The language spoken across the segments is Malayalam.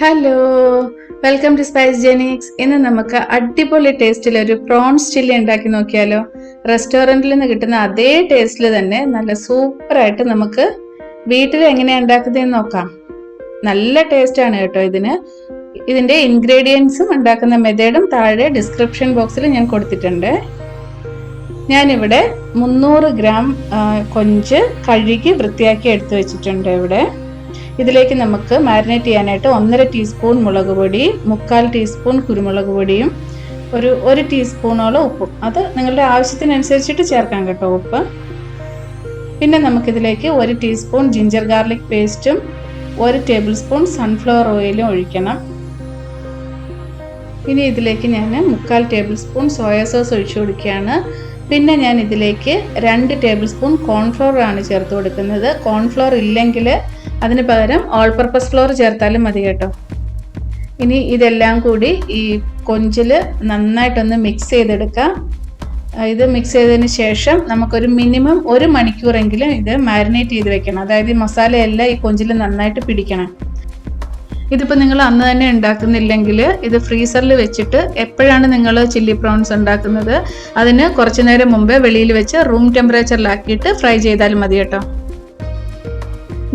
Hello, welcome to സ്പൈസ്ജെനിക്സ്. ഇന്ന് നമുക്ക് അടിപൊളി ടേസ്റ്റിൽ ഒരു പ്രോൺസ് ചില്ലി ഉണ്ടാക്കി നോക്കിയാലോ. റെസ്റ്റോറൻറ്റിൽ നിന്ന് കിട്ടുന്ന അതേ ടേസ്റ്റിൽ തന്നെ നല്ല സൂപ്പറായിട്ട് നമുക്ക് വീട്ടിൽ എങ്ങനെയാണ് ഉണ്ടാക്കുന്നതെന്ന് നോക്കാം. നല്ല ടേസ്റ്റാണ് കേട്ടോ ഇതിന്. ഇതിൻ്റെ ഇൻഗ്രീഡിയൻസും ഉണ്ടാക്കുന്ന മെത്തേഡും താഴെ ഡിസ്ക്രിപ്ഷൻ ബോക്സിൽ ഞാൻ കൊടുത്തിട്ടുണ്ട്. ഞാനിവിടെ 300 ഗ്രാം കൊഞ്ച് കഴുകി വൃത്തിയാക്കി എടുത്തു വെച്ചിട്ടുണ്ട്. ഇവിടെ ഇതിലേക്ക് നമുക്ക് മാരിനേറ്റ് ചെയ്യാനായിട്ട് 1.5 ടീസ്പൂൺ മുളക് പൊടി, 3/4 ടീസ്പൂൺ കുരുമുളക് പൊടിയും ഒരു ടീസ്പൂണോളം ഉപ്പും, അത് നിങ്ങളുടെ ആവശ്യത്തിനനുസരിച്ചിട്ട് ചേർക്കാം കേട്ടോ ഉപ്പ്. പിന്നെ നമുക്കിതിലേക്ക് 1 ടീസ്പൂൺ ജിഞ്ചർ ഗാർലിക് പേസ്റ്റും 1 ടേബിൾ സ്പൂൺ സൺഫ്ലവർ ഓയിലും ഒഴിക്കണം. ഇനി ഇതിലേക്ക് ഞാൻ 3/4 ടേബിൾ സ്പൂൺ സോയ സോസ് ഒഴിച്ചു കൊടുക്കുകയാണ്. പിന്നെ ഞാൻ ഇതിലേക്ക് 2 ടേബിൾ സ്പൂൺ കോൺഫ്ലോർ ആണ് ചേർത്ത് കൊടുക്കുന്നത്. കോൺഫ്ലോർ ഇല്ലെങ്കിൽ അതിന് പകരം ഓൾ പർപ്പസ് ഫ്ലോർ ചേർത്താലും മതി കേട്ടോ. ഇനി ഇതെല്ലാം കൂടി ഈ കൊഞ്ചിൽ നന്നായിട്ടൊന്ന് മിക്സ് ചെയ്തെടുക്കാം. ഇത് മിക്സ് ചെയ്തതിന് ശേഷം നമുക്കൊരു മിനിമം 1 മണിക്കൂറെങ്കിലും ഇത് മാരിനേറ്റ് ചെയ്ത് വെക്കണം. അതായത് ഈ മസാലയെല്ലാം ഈ കൊഞ്ചിൽ നന്നായിട്ട് പിടിക്കണം. ഇതിപ്പോൾ നിങ്ങൾ അന്ന് തന്നെ ഉണ്ടാക്കുന്നില്ലെങ്കിൽ ഇത് ഫ്രീസറിൽ വെച്ചിട്ട് എപ്പോഴാണ് നിങ്ങൾ ചില്ലി പ്രോൺസ് ഉണ്ടാക്കുന്നത് അതിന് കുറച്ച് നേരം മുമ്പേ വെളിയിൽ വെച്ച് റൂം ടെമ്പറേച്ചറിലാക്കിയിട്ട് ഫ്രൈ ചെയ്താലും മതി കേട്ടോ.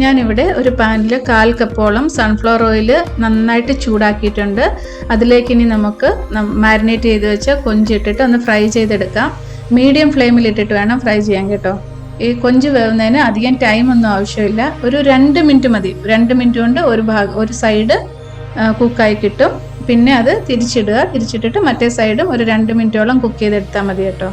ഞാനിവിടെ ഒരു പാനിൽ 1/4 കപ്പോളം സൺഫ്ലവർ ഓയിൽ നന്നായിട്ട് ചൂടാക്കിയിട്ടുണ്ട്. അതിലേക്ക് ഇനി നമുക്ക് മാരിനേറ്റ് ചെയ്ത് വെച്ച കൊഞ്ചിട്ടിട്ട് ഒന്ന് ഫ്രൈ ചെയ്തെടുക്കാം. മീഡിയം ഫ്ലെയിമിൽ ഇട്ടിട്ട് വേണം ഫ്രൈ ചെയ്യാൻ കേട്ടോ. ഈ കൊഞ്ച് വേവുന്നതിന് അധികം ടൈമൊന്നും ആവശ്യമില്ല. ഒരു 2 മിനിറ്റ് മതി. 2 മിനിറ്റ് കൊണ്ട് ഒരു സൈഡ് കുക്കായി കിട്ടും. പിന്നെ അത് തിരിച്ചിട്ടിട്ട് മറ്റേ സൈഡും ഒരു 2 മിനിറ്റോളം കുക്ക് ചെയ്തെടുത്താൽ മതി കേട്ടോ.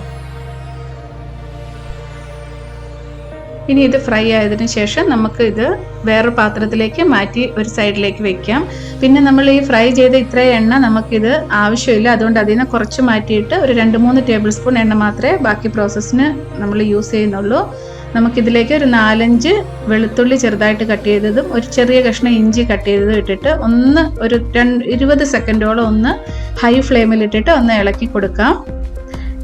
ഇനി ഇത് ഫ്രൈ ആയതിനു ശേഷം നമുക്ക് ഇത് വേറൊരു പാത്രത്തിലേക്ക് മാറ്റി ഒരു സൈഡിലേക്ക് വെക്കാം. പിന്നെ നമ്മൾ ഈ ഫ്രൈ ചെയ്ത ഇത്ര എണ്ണ നമുക്കിത് ആവശ്യമില്ല. അതുകൊണ്ട് അതിൽ നിന്ന് കുറച്ച് മാറ്റിയിട്ട് ഒരു 2-3 ടേബിൾ സ്പൂൺ എണ്ണ മാത്രമേ ബാക്കി പ്രോസസ്സിന് നമ്മൾ യൂസ് ചെയ്യുന്നുള്ളൂ. നമുക്കിതിലേക്ക് ഒരു 4-5 വെളുത്തുള്ളി ചെറുതായിട്ട് കട്ട് ചെയ്തതും ഒരു ചെറിയ കഷ്ണം ഇഞ്ചി കട്ട് ചെയ്തതും ഇട്ടിട്ട് ഒരു 20 സെക്കൻഡോളം ഒന്ന് ഹൈ ഫ്ലെയിമിൽ ഇട്ടിട്ട് ഒന്ന് ഇളക്കി കൊടുക്കാം.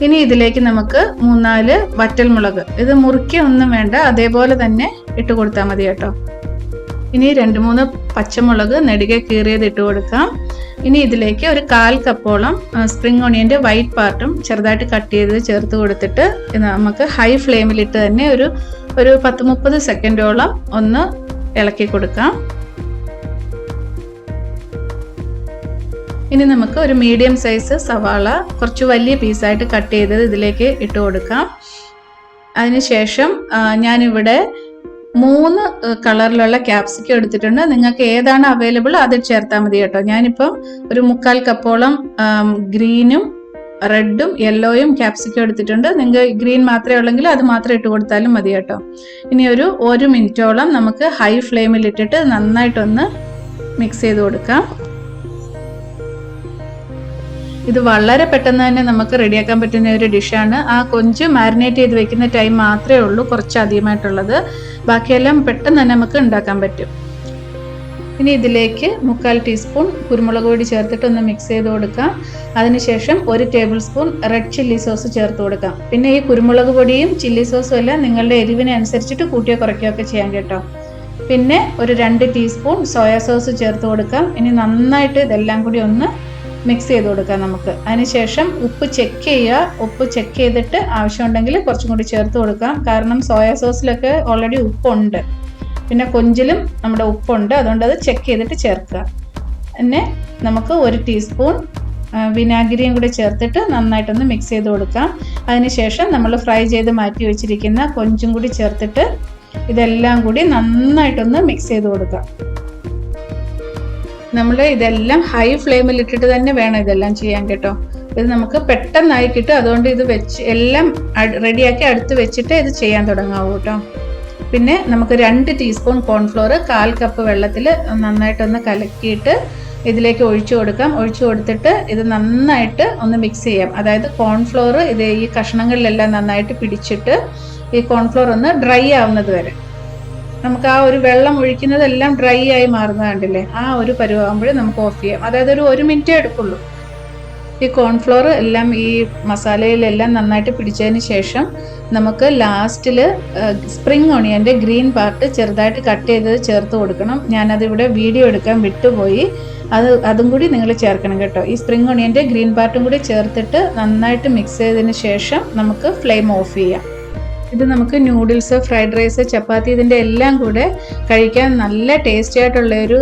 ഇനി ഇതിലേക്ക് നമുക്ക് 3-4 വറ്റൽമുളക്, ഇത് മുറിക്കുക ഒന്നും വേണ്ട, അതേപോലെ തന്നെ ഇട്ട് കൊടുത്താൽ മതി കേട്ടോ. ഇനി 2-3 പച്ചമുളക് നെടുകെ കീറിയത് ഇട്ട് കൊടുക്കാം. ഇനി ഇതിലേക്ക് ഒരു 1/4 കപ്പോളം സ്പ്രിംഗ് ഓണിയൻ്റെ വൈറ്റ് പാർട്ടും ചെറുതായിട്ട് കട്ട് ചെയ്ത് ചേർത്ത് കൊടുത്തിട്ട് നമുക്ക് ഹൈ ഫ്ലെയിമിലിട്ട് തന്നെ ഒരു 10-30 സെക്കൻഡോളം ഒന്ന് ഇളക്കി കൊടുക്കാം. ഇനി നമുക്ക് ഒരു മീഡിയം സൈസ് സവാള കുറച്ച് വലിയ പീസായിട്ട് കട്ട് ചെയ്തത് ഇതിലേക്ക് ഇട്ട് കൊടുക്കാം. അതിനുശേഷം ഞാനിവിടെ 3 കളറിലുള്ള ക്യാപ്സിക്കം എടുത്തിട്ടുണ്ട്. നിങ്ങൾക്ക് ഏതാണ് അവൈലബിൾ അത് ചേർത്താൽ മതി കേട്ടോ. ഞാനിപ്പം ഒരു 3/4 കപ്പോളം ഗ്രീനും റെഡും യെല്ലോയും ക്യാപ്സിക്കം എടുത്തിട്ടുണ്ട്. നിങ്ങൾക്ക് ഗ്രീൻ മാത്രമേ ഉള്ളെങ്കിൽ അത് മാത്രം ഇട്ട് കൊടുത്താലും മതി കേട്ടോ. ഇനി ഒരു 1 മിനിറ്റോളം നമുക്ക് ഹൈ ഫ്ലെയിമിൽ ഇട്ടിട്ട് നന്നായിട്ടൊന്ന് മിക്സ് ചെയ്ത് കൊടുക്കാം. ഇത് വളരെ പെട്ടെന്ന് തന്നെ നമുക്ക് റെഡിയാക്കാൻ പറ്റുന്ന ഒരു ഡിഷാണ്. ആ കൊഞ്ച് മാരിനേറ്റ് ചെയ്ത് വെക്കുന്ന ടൈം മാത്രമേ ഉള്ളൂ കുറച്ച് അധികമായിട്ടുള്ളത്. ബാക്കിയെല്ലാം പെട്ടെന്ന് തന്നെ നമുക്ക് ഉണ്ടാക്കാൻ പറ്റും. ഇനി ഇതിലേക്ക് 3/4 ടീസ്പൂൺ കുരുമുളക് പൊടി ചേർത്തിട്ട് ഒന്ന് മിക്സ് ചെയ്ത് കൊടുക്കാം. അതിനുശേഷം 1 table spoon red chilli sauce ചേർത്ത് കൊടുക്കാം. പിന്നെ ഈ കുരുമുളക് പൊടിയും ചില്ലി സോസും എല്ലാം നിങ്ങളുടെ എരിവിനനുസരിച്ചിട്ട് കൂട്ടിയോ കുറയ്ക്കുകയോ ഒക്കെ ചെയ്യാം കേട്ടോ. പിന്നെ ഒരു 2 ടീസ്പൂൺ സോയ സോസ് ചേർത്ത് കൊടുക്കാം. ഇനി നന്നായിട്ട് ഇതെല്ലാം കൂടി ഒന്ന് മിക്സ് ചെയ്ത് കൊടുക്കാം നമുക്ക്. അതിനുശേഷം ഉപ്പ് ചെക്ക് ചെയ്യുക. ഉപ്പ് ചെക്ക് ചെയ്തിട്ട് ആവശ്യമുണ്ടെങ്കിൽ കുറച്ചും കൂടി ചേർത്ത് കൊടുക്കാം. കാരണം സോയ സോസിലൊക്കെ ഓൾറെഡി ഉപ്പുണ്ട്, പിന്നെ കൊഞ്ചിലും നമ്മുടെ ഉപ്പുണ്ട്. അതുകൊണ്ട് അത് ചെക്ക് ചെയ്തിട്ട് ചേർക്കുക. പിന്നെ നമുക്ക് 1 ടീസ്പൂൺ വിനാഗിരിയും കൂടി ചേർത്തിട്ട് നന്നായിട്ടൊന്ന് മിക്സ് ചെയ്ത് കൊടുക്കാം. അതിനുശേഷം നമ്മൾ ഫ്രൈ ചെയ്ത് മാറ്റി വെച്ചിരിക്കുന്ന കൊഞ്ചും കൂടി ചേർത്തിട്ട് ഇതെല്ലാം കൂടി നന്നായിട്ടൊന്ന് മിക്സ് ചെയ്ത് കൊടുക്കാം. നമ്മൾ ഇതെല്ലാം ഹൈ ഫ്ലെയിമിൽ ഇട്ടിട്ട് തന്നെ വേണം ഇതെല്ലാം ചെയ്യാൻ കേട്ടോ. ഇത് നമുക്ക് പെട്ടെന്നായി കിട്ടും. അതുകൊണ്ട് ഇത് എല്ലാം റെഡിയാക്കി അടുത്ത് വെച്ചിട്ട് ഇത് ചെയ്യാൻ തുടങ്ങാവൂ കേട്ടോ. പിന്നെ നമുക്ക് 2 ടീസ്പൂൺ കോൺഫ്ലോർ 1/4 കപ്പ് വെള്ളത്തിൽ നന്നായിട്ടൊന്ന് കലക്കിയിട്ട് ഇതിലേക്ക് ഒഴിച്ചു കൊടുക്കാം. ഒഴിച്ചു കൊടുത്തിട്ട് ഇത് നന്നായിട്ട് ഒന്ന് മിക്സ് ചെയ്യാം. അതായത് കോൺഫ്ലോർ ഇത് ഈ കഷ്ണങ്ങളിലെല്ലാം നന്നായിട്ട് പിടിച്ചിട്ട് ഈ കോൺഫ്ലോർ ഒന്ന് ഡ്രൈ ആവുന്നത് വരെ നമുക്ക് ആ ഒരു വെള്ളം ഒഴിക്കുന്നതെല്ലാം ഡ്രൈ ആയി മാറുന്നത് കണ്ടില്ലേ, ആ ഒരു പരുവാകുമ്പോഴേ നമുക്ക് ഓഫ് ചെയ്യാം. അതായത് ഒരു 1 മിനിറ്റേ എടുക്കുള്ളൂ. ഈ കോൺഫ്ലോർ എല്ലാം ഈ മസാലയിലെല്ലാം നന്നായിട്ട് പിടിച്ചതിന് ശേഷം നമുക്ക് ലാസ്റ്റിൽ സ്പ്രിംഗ് ഓണിയൻ്റെ ഗ്രീൻ പാർട്ട് ചെറുതായിട്ട് കട്ട് ചെയ്തത് ചേർത്ത് കൊടുക്കണം. ഞാനതിവിടെ വീഡിയോ എടുക്കാൻ വിട്ടുപോയി. അതും കൂടി നിങ്ങൾ ചേർക്കണം കേട്ടോ. ഈ സ്പ്രിംഗ് ഓണിയൻ്റെ ഗ്രീൻ പാർട്ടും കൂടി ചേർത്തിട്ട് നന്നായിട്ട് മിക്സ് ചെയ്തതിന് ശേഷം നമുക്ക് ഫ്ലെയിം ഓഫ് ചെയ്യാം. ഇത് നമുക്ക് നൂഡിൽസ്, ഫ്രൈഡ് റൈസ്, ചപ്പാത്തി ഇതിൻ്റെ എല്ലാം കൂടെ കഴിക്കാൻ നല്ല ടേസ്റ്റി ആയിട്ടുള്ള ഒരു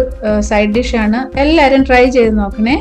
സൈഡ് ഡിഷാണ്. എല്ലാവരും ട്രൈ ചെയ്ത് നോക്കണേ.